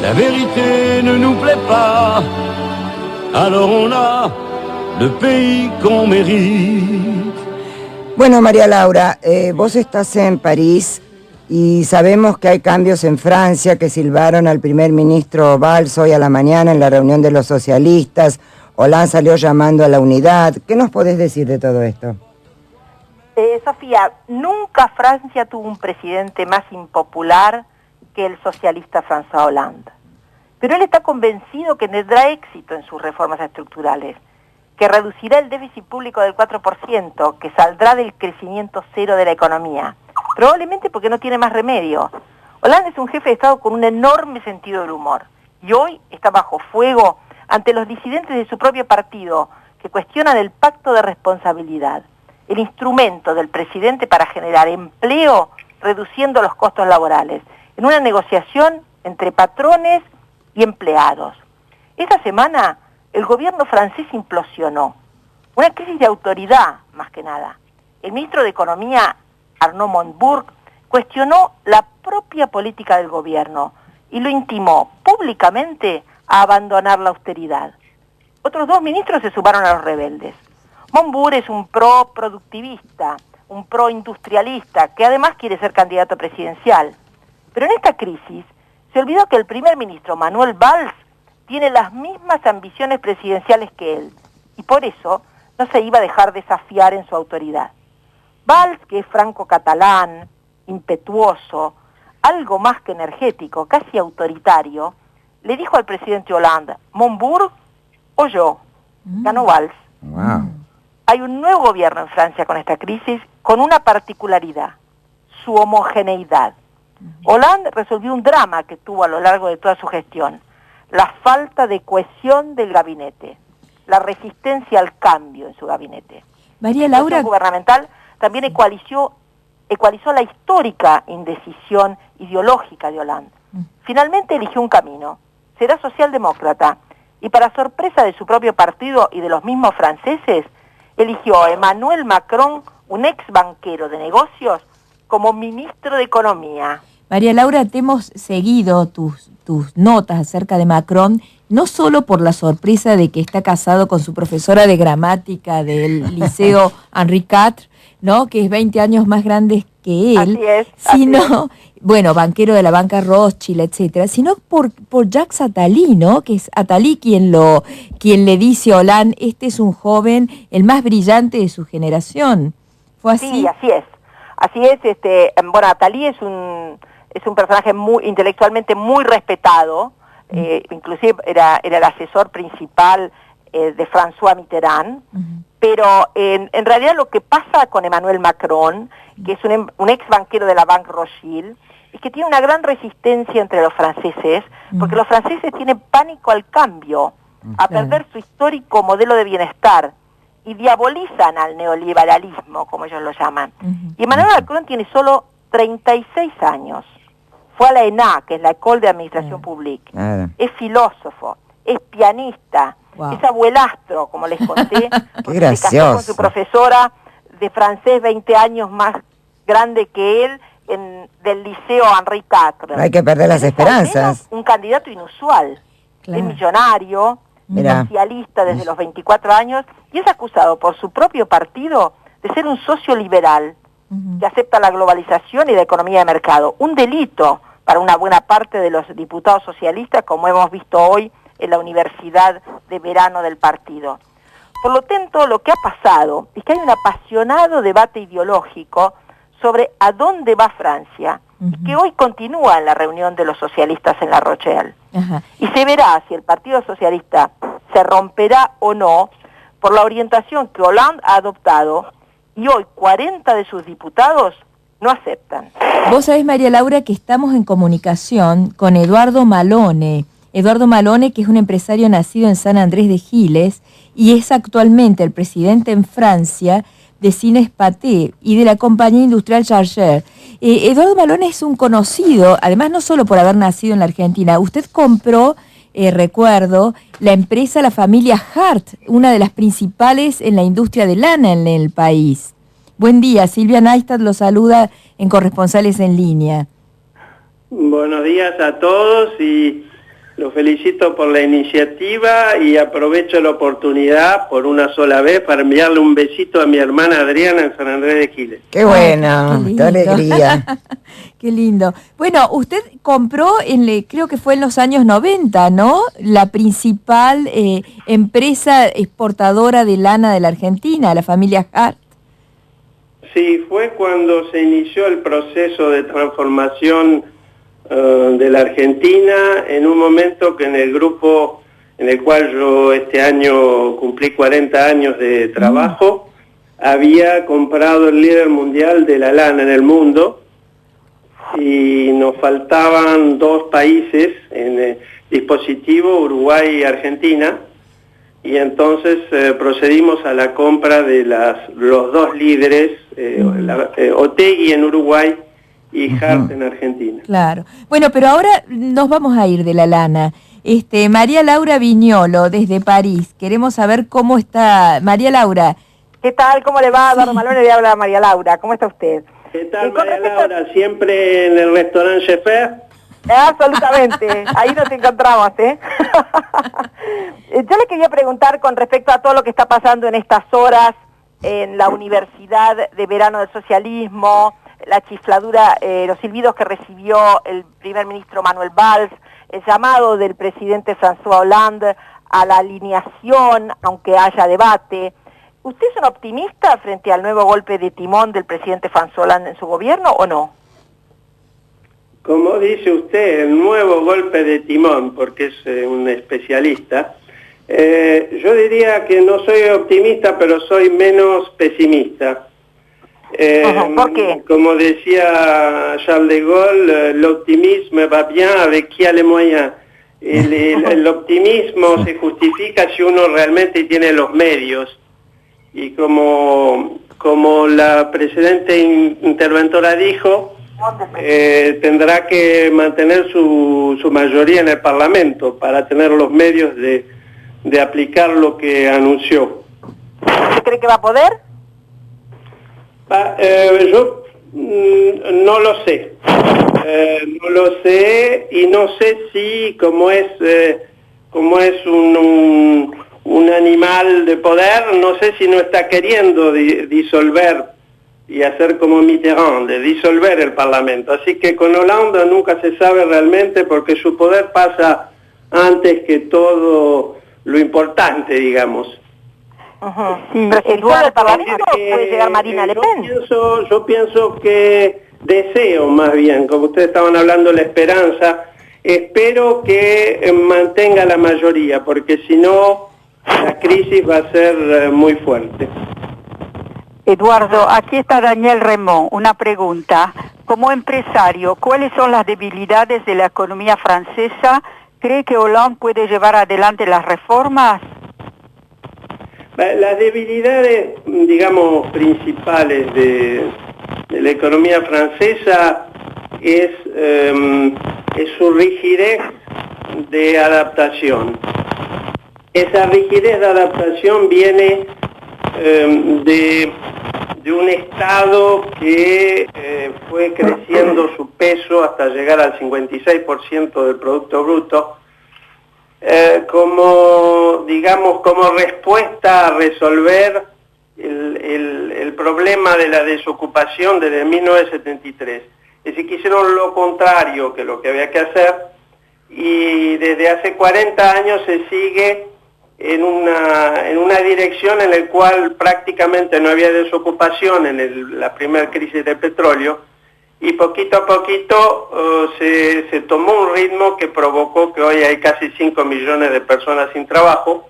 la vérité ne nous plaît pas, alors on a le pays qu'on mérite. Bueno, María Laura, vos estás en París y sabemos que hay cambios en Francia, que silbaron al primer ministro Valls hoy a la mañana en la reunión de los socialistas. Hollande salió llamando a la unidad. ¿Qué nos podés decir de todo esto? Sofía, nunca Francia tuvo un presidente más impopular que el socialista François Hollande. Pero él está convencido que tendrá éxito en sus reformas estructurales, que reducirá el déficit público del 4%, que saldrá del crecimiento cero de la economía, probablemente porque no tiene más remedio. Hollande es un jefe de Estado con un enorme sentido del humor, y hoy está bajo fuego ante los disidentes de su propio partido, que cuestionan el pacto de responsabilidad, el instrumento del presidente para generar empleo reduciendo los costos laborales, en una negociación entre patrones y empleados. Esta semana el gobierno francés implosionó, una crisis de autoridad más que nada. El ministro de Economía, Arnaud Montebourg, cuestionó la propia política del gobierno y lo intimó públicamente a abandonar la austeridad. Otros dos ministros se sumaron a los rebeldes. Montebourg es un pro-productivista, un pro-industrialista, que además quiere ser candidato presidencial. Pero en esta crisis se olvidó que el primer ministro Manuel Valls tiene las mismas ambiciones presidenciales que él, y por eso no se iba a dejar desafiar en su autoridad. Valls, que es franco-catalán, impetuoso, algo más que energético, casi autoritario, le dijo al presidente Hollande: Montebourg o yo. Ganó Valls. Wow. Hay un nuevo gobierno en Francia con esta crisis, con una particularidad: su homogeneidad. Hollande resolvió un drama que tuvo a lo largo de toda su gestión: la falta de cohesión del gabinete, la resistencia al cambio en su gabinete. María Laura, la situación gubernamental también ecualizó la histórica indecisión ideológica de Hollande. Finalmente eligió un camino: será socialdemócrata, y para sorpresa de su propio partido y de los mismos franceses, eligió a Emmanuel Macron, un ex banquero de negocios, como ministro de Economía. María Laura, te hemos seguido tus notas acerca de Macron, no solo por la sorpresa de que está casado con su profesora de gramática del Liceo Henri IV, ¿no?, que es 20 años más grande que él, sino, bueno, banquero de la banca Rothschild, etcétera, sino por Jacques Attali, ¿no?, que es Attali quien le dice a Hollande: este es un joven, el más brillante de su generación. ¿Fue así? Sí, así es. Así es. Bueno, Attali es un personaje intelectualmente muy respetado, inclusive era el asesor principal de François Mitterrand, pero en realidad lo que pasa con Emmanuel Macron, que es un ex banquero de la Banque Rothschild, es que tiene una gran resistencia entre los franceses, porque los franceses tienen pánico al cambio, a perder su histórico modelo de bienestar, y diabolizan al neoliberalismo, como ellos lo llaman. Y Emmanuel Macron tiene solo 36 años. Fue a la ENA, que es la École de Administración Publique. Es filósofo, es pianista, es abuelastro, como les conté, porque se casó con su profesora de francés 20 años más grande que él, del Liceo Henri IV. No hay que perder las esperanzas. Un candidato inusual, es millonario, socialista desde los 24 años, y es acusado por su propio partido de ser un socio liberal que acepta la globalización y la economía de mercado. Un delito para una buena parte de los diputados socialistas, como hemos visto hoy en la universidad de verano del partido. Por lo tanto, lo que ha pasado es que hay un apasionado debate ideológico sobre a dónde va Francia, y que hoy continúa en la reunión de los socialistas en La Rochelle. Y se verá si el Partido Socialista se romperá o no por la orientación que Hollande ha adoptado, y hoy 40 de sus diputados no aceptan. Vos sabés, María Laura, que estamos en comunicación con Eduardo Malone. Eduardo Malone, que es un empresario nacido en San Andrés de Giles y es actualmente el presidente en Francia de Cines Pathé y de la compañía industrial Charger. Eduardo Malone es un conocido, además no solo por haber nacido en la Argentina. Usted compró, recuerdo, la empresa La Familia Hart, una de las principales en la industria de lana en el país. Buen día, Silvia Neistat lo saluda en Corresponsales en Línea. Buenos días a todos y Lo felicito por la iniciativa y aprovecho la oportunidad por una sola vez para enviarle un besito a mi hermana Adriana en San Andrés de Giles. Qué bueno, qué alegría. Qué lindo. Bueno, usted compró, creo que fue en los años 90, ¿no? La principal empresa exportadora de lana de la Argentina, la familia Hart. Sí, fue cuando se inició el proceso de transformación de la Argentina, en un momento que en el grupo en el cual yo este año cumplí 40 años de trabajo, había comprado el líder mundial de la lana en el mundo y nos faltaban 2 países en el dispositivo, Uruguay y Argentina, y entonces procedimos a la compra de los 2 líderes, Otegui en Uruguay y Hart en Argentina. Claro. Bueno, pero ahora nos vamos a ir de la lana. María Laura Viñolo, desde París. Queremos saber cómo está. María Laura. ¿Qué tal? ¿Cómo le va? Eduardo Malone le habla a María Laura. ¿Cómo está usted? ¿Qué tal, María Laura? ¿Siempre en el restaurante Chefer? Absolutamente. Ahí nos encontramos, ¿eh? Yo le quería preguntar con respecto a todo lo que está pasando en estas horas en la Universidad de Verano del Socialismo, la chifladura, los silbidos que recibió el primer ministro Manuel Valls, el llamado del presidente François Hollande a la alineación, aunque haya debate. ¿Usted es un optimista frente al nuevo golpe de timón del presidente François Hollande en su gobierno o no? Como dice usted, el nuevo golpe de timón, porque es un especialista, yo diría que no soy optimista, pero soy menos pesimista. ¿Por qué? Como decía Charles de Gaulle, l'optimisme va bien avec qui a les moyens. El optimismo se justifica si uno realmente tiene los medios. Y como la precedente interventora dijo, tendrá que mantener su mayoría en el Parlamento para tener los medios de aplicar lo que anunció. ¿Usted cree que va a poder? Yo no lo sé. No lo sé y no sé si como es un animal de poder, no sé si no está queriendo disolver y hacer como Mitterrand, de disolver el Parlamento. Así que con Hollande nunca se sabe realmente porque su poder pasa antes que todo lo importante, digamos. Sí, pero si disuelve el Parlamento puede llegar Marina Le Pen. Yo pienso que deseo más bien, como ustedes estaban hablando de la esperanza, espero que mantenga la mayoría, porque si no la crisis va a ser muy fuerte. Eduardo, aquí está Daniel Remón. Una pregunta. Como empresario, ¿cuáles son las debilidades de la economía francesa? ¿Cree que Hollande puede llevar adelante las reformas? Las debilidades, digamos, principales de la economía francesa es su rigidez de adaptación. Esa rigidez de adaptación viene de un Estado que fue creciendo su peso hasta llegar al 56% del Producto Bruto, como respuesta a resolver el problema de la desocupación desde 1973. Es decir, que hicieron lo contrario que lo que había que hacer, y desde hace 40 años se sigue en una dirección en la cual prácticamente no había desocupación en la primera crisis del petróleo, y poquito a poquito se tomó un ritmo que provocó que hoy hay casi 5 millones de personas sin trabajo,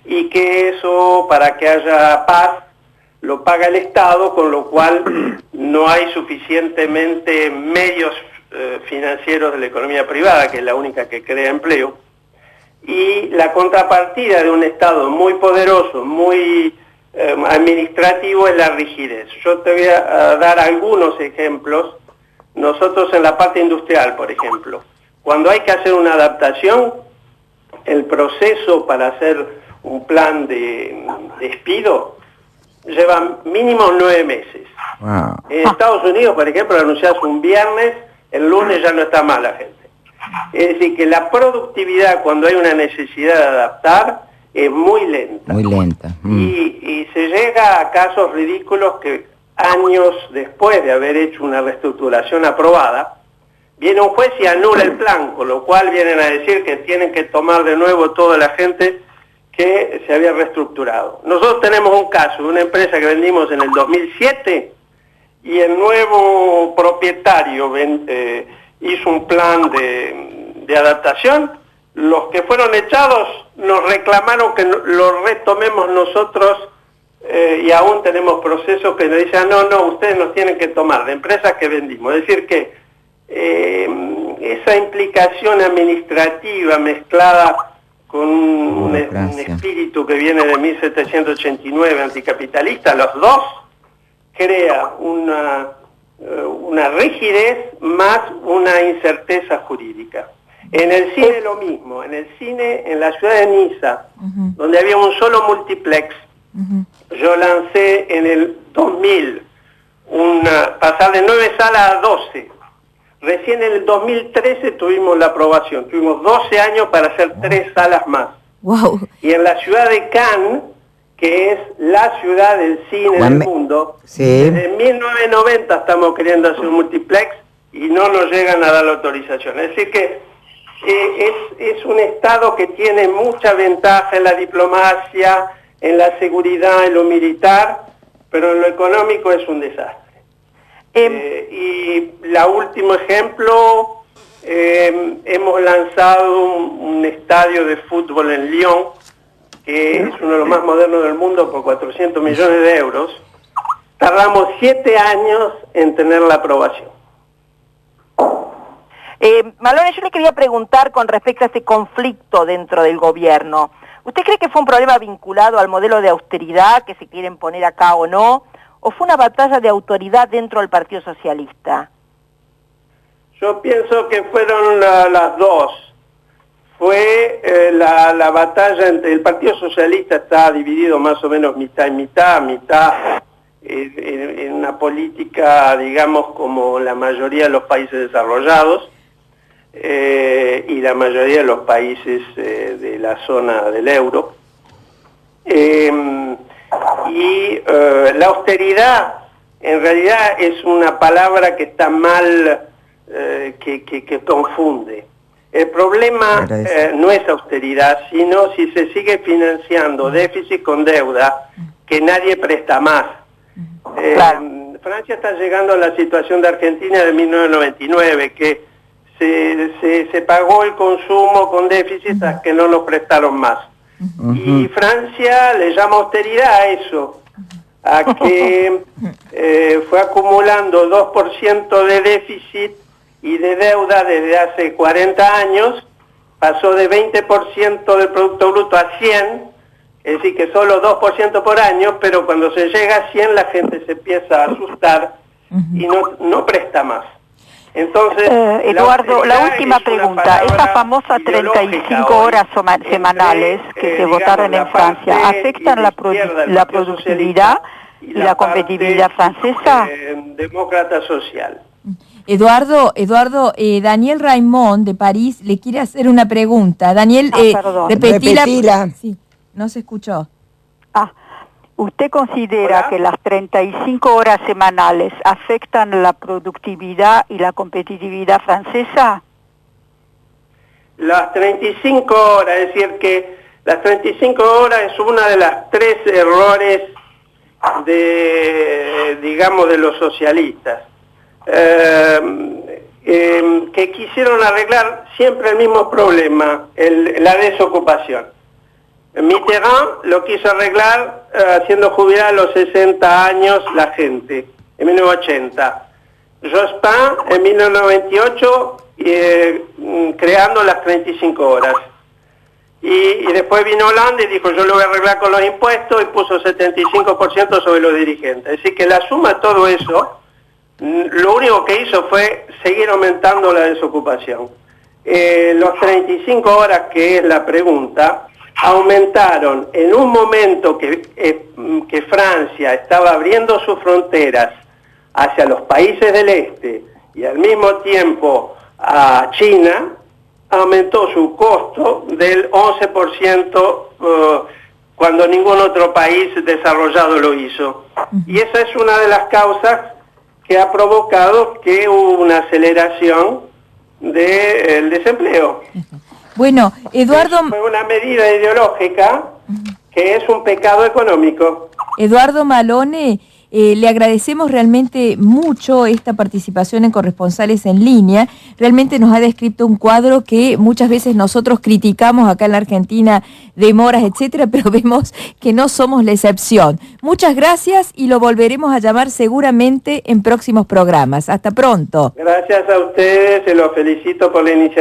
y que eso, para que haya paz, lo paga el Estado, con lo cual no hay suficientemente medios financieros de la economía privada, que es la única que crea empleo. Y la contrapartida de un Estado muy poderoso, muy administrativo, es la rigidez. Yo te voy a dar algunos ejemplos. Nosotros en la parte industrial, por ejemplo, cuando hay que hacer una adaptación, el proceso para hacer un plan de despido lleva mínimo 9 meses. Wow. En Estados Unidos, por ejemplo, lo anuncias un viernes, el lunes ya no está más la gente. Es decir, que la productividad, cuando hay una necesidad de adaptar, es muy lenta. Muy lenta. Y se llega a casos ridículos que años después de haber hecho una reestructuración aprobada, viene un juez y anula el plan, con lo cual vienen a decir que tienen que tomar de nuevo toda la gente que se había reestructurado. Nosotros tenemos un caso de una empresa que vendimos en el 2007 y el nuevo propietario hizo un plan de adaptación. Los que fueron echados nos reclamaron que lo retomemos nosotros y aún tenemos procesos que nos dicen, no, ustedes nos tienen que tomar de empresas que vendimos. Es decir que esa implicación administrativa mezclada con un espíritu que viene de 1789 anticapitalista, los dos, crea una rigidez más una incerteza jurídica. En el cine lo mismo, en el cine en la ciudad de Niza, donde había un solo multiplex, yo lancé en el 2000 pasar de 9 salas a 12. Recién en el 2013 tuvimos la aprobación, tuvimos 12 años para hacer 3 salas más. Wow. Y en la ciudad de Cannes, que es la ciudad del cine del mundo, desde 1990 estamos queriendo hacer un multiplex y no nos llegan a dar la autorización. Es decir que es un Estado que tiene mucha ventaja en la diplomacia, en la seguridad, en lo militar, pero en lo económico es un desastre. Y el último ejemplo, hemos lanzado un estadio de fútbol en Lyon, que es uno de los más modernos del mundo, por 400 millones de euros. Tardamos 7 años en tener la aprobación. Malone, yo le quería preguntar con respecto a este conflicto dentro del gobierno. ¿Usted cree que fue un problema vinculado al modelo de austeridad que se quieren poner acá o no? ¿O fue una batalla de autoridad dentro del Partido Socialista? Yo pienso que fueron las dos. Fue la batalla entre el Partido Socialista, está dividido más o menos mitad y mitad en una política, digamos, como la mayoría de los países desarrollados y la mayoría de los países de la zona del euro. La austeridad en realidad es una palabra que está mal, que confunde. El problema no es austeridad, sino si se sigue financiando déficit con deuda, que nadie presta más. Francia está llegando a la situación de Argentina de 1999, que se pagó el consumo con déficit hasta que no nos prestaron más. Y Francia le llama austeridad a eso, a que fue acumulando 2% de déficit y de deuda desde hace 40 años, pasó de 20% del Producto Bruto a 100, es decir que solo 2% por año, pero cuando se llega a 100 la gente se empieza a asustar y no presta más. Entonces, Eduardo, la última pregunta. Estas famosas 35 horas semanales que se votaron en Francia, ¿afectan la productividad y la competitividad francesa? Demócrata social. Eduardo, Daniel Raimond de París le quiere hacer una pregunta. Daniel, repetila. Sí, no se escuchó. ¿Usted considera que las 35 horas semanales afectan la productividad y la competitividad francesa? Las 35 horas, es decir que las 35 horas es una de las 3 errores de los socialistas, que quisieron arreglar siempre el mismo problema, la desocupación. Mitterrand lo quiso arreglar haciendo jubilar a los 60 años la gente, en 1980. Jospin en 1998 creando las 35 horas. Y después vino Hollande y dijo, yo lo voy a arreglar con los impuestos, y puso 75% sobre los dirigentes. Es decir que la suma de todo eso, lo único que hizo fue seguir aumentando la desocupación. Los 35 horas, que es la pregunta, aumentaron en un momento que Francia estaba abriendo sus fronteras hacia los países del este y al mismo tiempo a China, aumentó su costo del 11% cuando ningún otro país desarrollado lo hizo. Y esa es una de las causas que ha provocado que hubo una aceleración del desempleo. Bueno, Eduardo... Fue una medida ideológica que es un pecado económico. Eduardo Malone, le agradecemos realmente mucho esta participación en Corresponsales en Línea. Realmente nos ha descrito un cuadro que muchas veces nosotros criticamos acá en la Argentina, demoras, etcétera, pero vemos que no somos la excepción. Muchas gracias y lo volveremos a llamar seguramente en próximos programas. Hasta pronto. Gracias a ustedes, se los felicito por la iniciativa.